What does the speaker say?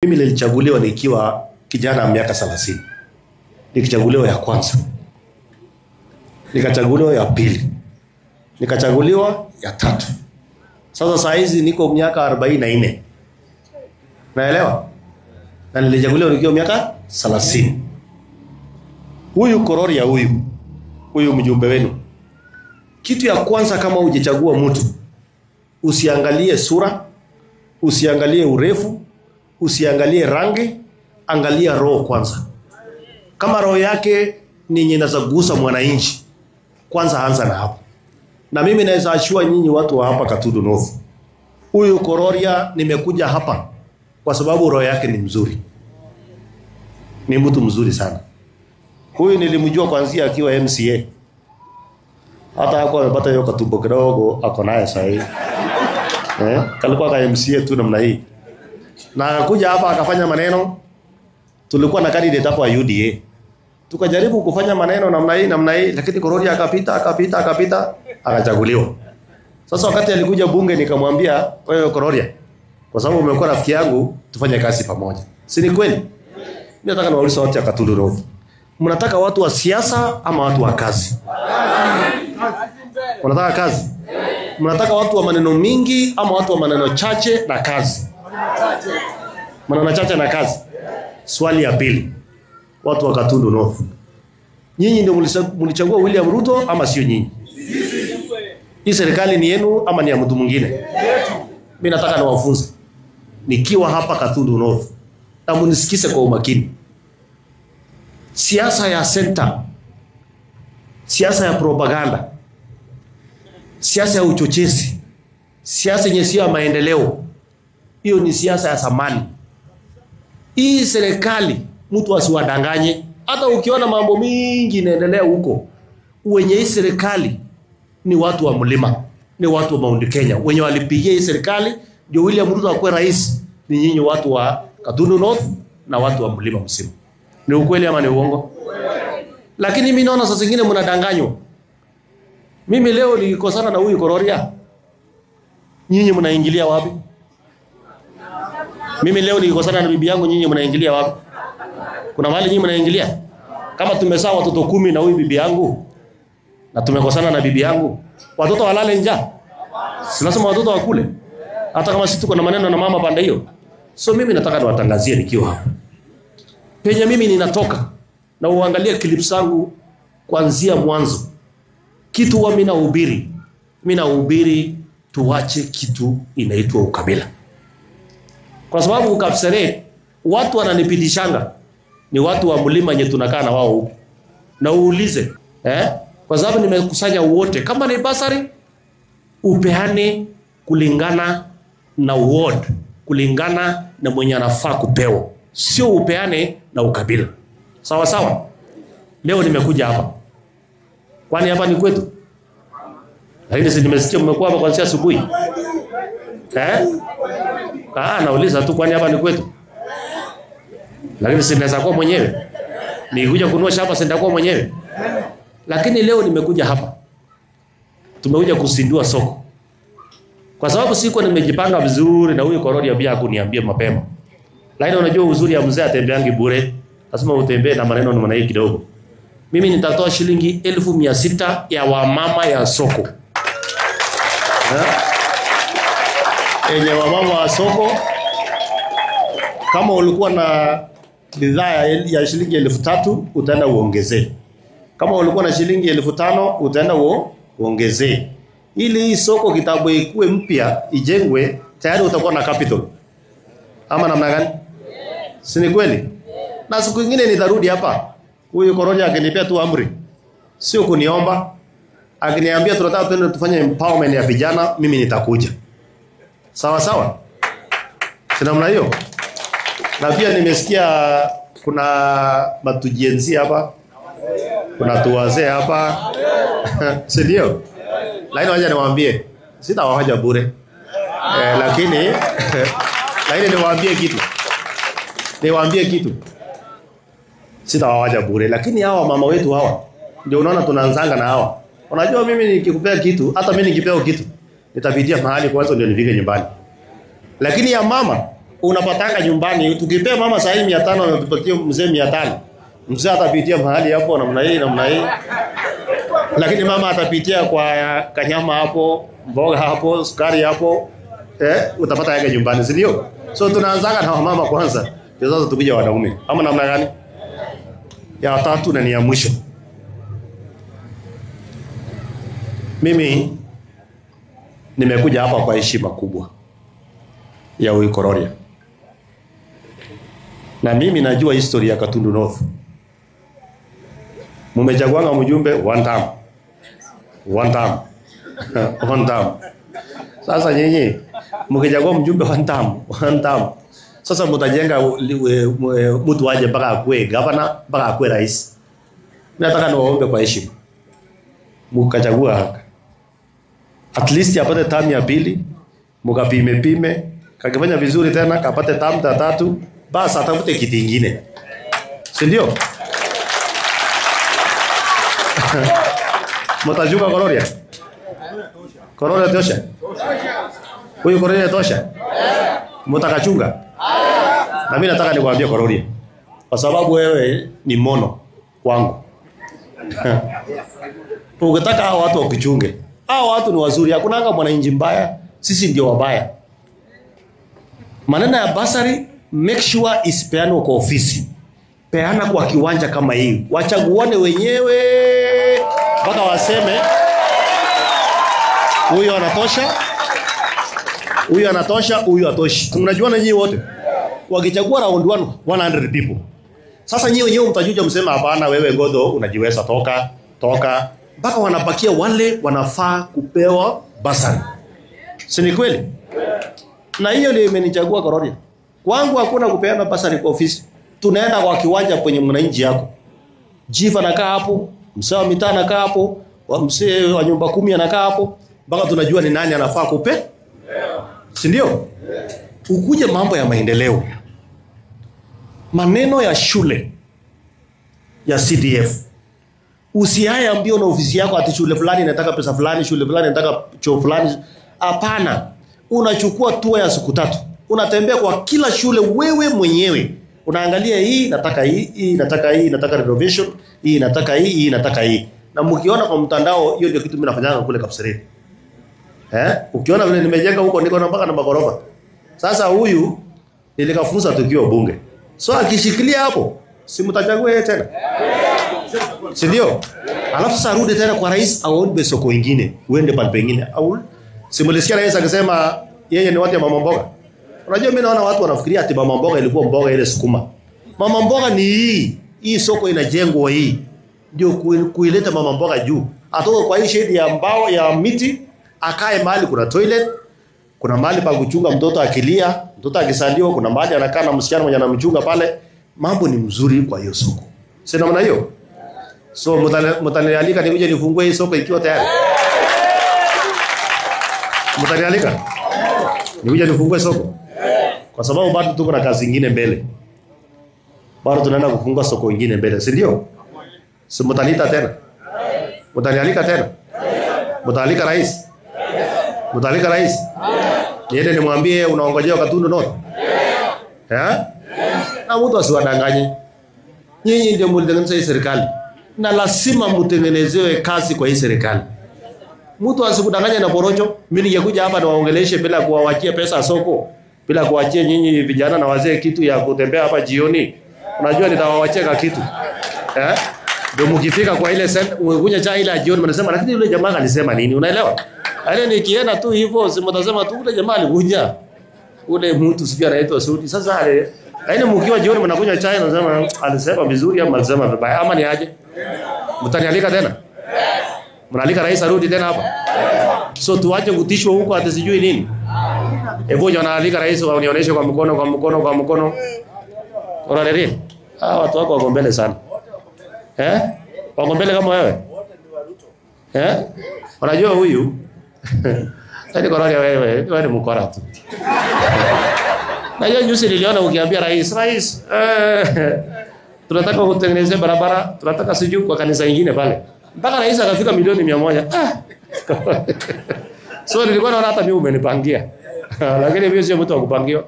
Mimi nilichaguliwa nikiwa kijana wa miaka 30. Nilichaguliwa ya kwanza. Nikachaguliwa ya pili. Nikachaguliwa ya tatu. Sasa saa hizi niko miaka 44. Naelewa? Na nilichaguliwa nikiwa miaka 30. Huyu Kororia huyu mjumbe wenu. Kitu ya kwanza kama hujachagua mtu, usiangalie sura, usiangalie urefu, usiangalie rangi, angalia roho kwanza. Kama roho yake ni yenye inazagusa mwananchi, kwanza anza na hapo. Na mimi naweza ashua nyinyi watu wa hapa Katudu North, huyu Kororia nimekuja hapa kwa sababu roho yake ni mzuri. Ni mtu mzuri sana. Huyu nilimjua kuanzia akiwa MCA. Hata hapo amepata hiyo katumbo kidogo ako naye sasa hivi. Kalikuwa ka MCA tu namna hii. Na kuja hapa akafanya maneno. Tulikuwa na candidate hapo wa UDA. Tukajaribu kufanya maneno namna hii lakini Kororia akapita akachaguliwa. Sasa wakati alikuja bunge nikamwambia, wewe Kororia, kwa sababu umekuwa rafiki yangu, tufanye kazi pamoja. Si ni kweli? Mimi nataka niwaulize watu wa Katudu North. Mnataka watu wa siasa ama watu wa kazi? Mnataka kazi? Mnataka watu wa maneno mingi ama watu wa maneno chache na kazi? Maneno chache na kazi. Swali ya pili. Watu wa Katudu North. Nyinyi ndio mlichagua William Ruto ama sio nyinyi? Hii serikali ni yenu ama ni ya mtu mwingine? Mimi nataka niwafunze. Nikiwa hapa Katudu North, na mnisikize kwa umakini. Siasa ya center, siasa ya propaganda, siasa ya uchochezi, siasa yenye sio ya maendeleo, hiyo ni siasa ya zamani. Hii serikali mtu asiwadanganye. Hata ukiona mambo mingi inaendelea huko, wenye hii serikali ni watu wa mlima, ni watu wa Mount Kenya. Wenye walipigia hii serikali ndio William Ruto akuwe rais, ni nyinyi watu wa Katudu North na watu wa mlima msimu. Ni ukweli ama ni uongo? Lakini mimi naona sasa zingine mnadanganywa. Mimi leo nilikosana na huyu Kororia. Nyinyi mnaingilia wapi? Mimi leo nilikosana na bibi yangu, nyinyi mnaingilia wapi? Kuna mahali nyinyi mnaingilia? Kama tumezaa watoto 10 na huyu bibi yangu na tumekosana na bibi yangu, watoto walale njaa? Sinasema watoto wakule. Hata kama sisi tuko na maneno na mama pande hiyo. So mimi nataka niwatangazie nikiwa hapa. Penye mimi ninatoka na uangalie clips zangu kuanzia mwanzo. Kitu wa mimi nahubiri tuache kitu inaitwa ukabila. Kwa sababu ukapsere watu wananipitishanga ni watu wa mlima nye tunakaa na wao huko. Na uulize, kwa sababu nimekusanya wote, kama ni basari upeane kulingana na ward, kulingana na mwenye anafaa kupewa. Sio upeane na ukabila. Sawa sawa? Leo nimekuja hapa. Kwani hapa ni kwetu? Lakini si nimesikia mmekuwa hapa kuanzia asubuhi. Nauliza tu kwani hapa ni kwetu? Lakini si naweza kuwa mwenyewe. Nikuja kununua shamba si nitakuwa mwenyewe. Lakini leo nimekuja hapa. Tumekuja kuzindua soko. Kwa sababu siko nimejipanga vizuri na huyu Kororia pia hakuniambia mapema. Lakini unajua uzuri ya mzee atembeangi bure. Lazima utembee na maneno na maneno kidogo. Mimi nitatoa shilingi 1600 ya wamama ya soko. Enye wamama wa soko, kama ulikuwa na bidhaa ya shilingi 3000 utaenda uongezee. Kama ulikuwa na shilingi 5000 utaenda uongezee. Ili hii soko kitabu ikuwe mpya, ijengwe, tayari utakuwa na capital. Ama namna gani? Si ni kweli? Na siku nyingine nitarudi hapa. Huyu Kororia akinipea tu amri. Sio kuniomba. Akiniambia tunataka twende tufanye empowerment ya vijana, mimi nitakuja. Sawa sawa? Si namna hiyo? Na pia nimesikia kuna matujenzi hapa. Kuna tuwazee hapa. Si ndio? Lakini wacha niwaambie, sitawahaja bure. Lakini niwaambie kitu. Sitawahaja bure, lakini hawa mama wetu hawa ndio unaona tunaanzanga na hawa. Unajua mimi nikikupea kitu, hata mimi nikipewa kitu, nitapitia mahali kwanza ndio nifike nyumbani. Lakini ya mama unapataka nyumbani, tukipea mama sahi 500 na tupatie mzee 500. Mzee atapitia mahali hapo namna hii. Lakini mama atapitia kwa kanyama hapo, mboga hapo, sukari hapo. Utapata yake nyumbani, si ndio? So tunaanza na mama kwanza. Ndio sasa tukija wanaume. Ama namna gani? Ya tatu na ni ya mwisho. Mimi nimekuja hapa kwa heshima kubwa ya Uikororia. Na mimi najua historia ya Gatundu North. Mumechagua mjumbe one term. Sasa nyinyi mkichagua mjumbe one term. Sasa mtajenga mtu waje mpaka akue governor, mpaka akue rais. Nataka niwaombe kwa heshima. Mkachagua at least apate term ya pili, mkapime, kakifanya vizuri tena kapate term ya tatu, basi atafute kitu kingine. Si ndio? Mtajuka Kororia? Kororia tosha? Huyu Kororia tosha? Mtakachunga? Na mimi nataka nikwambie Kororia. Kwa sababu wewe ni mono kwangu. Ukitaka hao watu wakuchunge. Hao watu ni wazuri. Hakunanga mwananchi mbaya, sisi ndio wabaya. Maneno ya basari, make sure isipeanwe kwa ofisi. Peana kwa kiwanja kama hii. Wachaguane wenyewe mpaka waseme huyu anatosha, huyu hatoshi. Tunajuana nyinyi wote. Wakichagua round 100 people. Sasa nyinyi wenyewe mtajuja msema hapana wewe Godho unajiweza toka. Mpaka wanapakia wale wanafaa kupewa basari. Si ni kweli? Na hiyo ndio imenichagua Kororia. Kwangu hakuna kupeana basari kwa ofisi. Tunaenda kwa kiwanja kwenye mwananchi yako. Jiva anakaa hapo, mzee wa mitaa anakaa hapo, mzee wa nyumba 10 anakaa hapo, mpaka tunajua ni nani anafaa kupe. Si ndio? Ukuje mambo ya maendeleo. Maneno ya shule ya CDF. Usihaya ambio na ofisi yako ati shule fulani inataka pesa fulani, shule fulani inataka choo fulani. Hapana. Unachukua tour ya siku 3. Unatembea kwa kila shule wewe mwenyewe. Unaangalia hii nataka hii nataka renovation, hii nataka hii. Na mkiona kwa mtandao hiyo ndio kitu mimi nafanyanga kule Kapseret. Ukiona vile nimejenga huko niko na mpaka na magorofa. Sasa huyu nilikafunza tukiwa bunge. So akishikilia hapo, si mtachagua yeye tena. Si ndio? Alafu sasa rudi tena kwa rais aombe soko nyingine, uende pale pengine. Au simulisikia rais akisema yeye ni watu ya mama mboga. Unajua mimi naona watu wanafikiria ati mama mboga ilikuwa mboga ile sukuma. Mama mboga ni hii. Hii soko inajengwa hii. Ndio kuileta mama mboga juu. Atoka kwa hii shade ya mbao ya miti, akae mahali kuna toilet, kuna mahali pa kuchunga mtoto akilia, mtoto akisaliwa, kuna mahali anakaa na msichana mwenye anamchunga pale. Mambo ni mzuri kwa hiyo soko. Si namna hiyo? So mtanialika nikuje nifungue hii soko ikiwa tayari. Mtanialika? Nikuje nifungue soko. Kwa sababu bado tuko na kazi nyingine mbele. Bado tunaenda kufungua soko nyingine mbele, si ndio? Si mtanita tena. Mtanialika tena. Mtalika rais. Mtalika rais. Niende nimwambie unaongojea Gatundu North. Na mtu asiwadanganye. Nyinyi ndio mlitengeneza hii serikali. Na lazima mtengenezewe kazi kwa hii serikali. Mtu asikudanganye na porojo. Mimi ningekuja hapa na waongeleshe bila kuwawachia pesa soko, bila kuwachia nyinyi vijana na wazee kitu ya kutembea hapa jioni. Unajua nitawawachia kitu. Ndio mkifika kwa ile kunywa chai ile jioni mnasema lakini yule jamaa alisema nini? Unaelewa? Ale nikienda tu hivyo simtasema tu yule jamaa alikuja. Ule mtu sivyo anaitwa Sudi. Sasa lakini mkiwa jioni mnakunywa chai nasema alisema vizuri ama alisema vibaya ama ni aje? Mtanialika tena? Mnaalika rais arudi tena hapa? So tuache kutishwa huko hata sijui nini. Hebu wanaalika rais waonionyeshe kwa mkono. Unaelewa? Watu wako wako mbele sana. Wako mbele kama wewe? Unajua huyu? Sasa Kororia wewe ni mkora tu. Na juzi niliona ukiambia rais, tunataka kutengeneza barabara, tunataka sijui kwa kanisa nyingine pale. Mpaka rais akafika milioni 100. So nilikuwa naona hata mimi umenipangia. Lakini mimi sio mtu wa kupangiwa.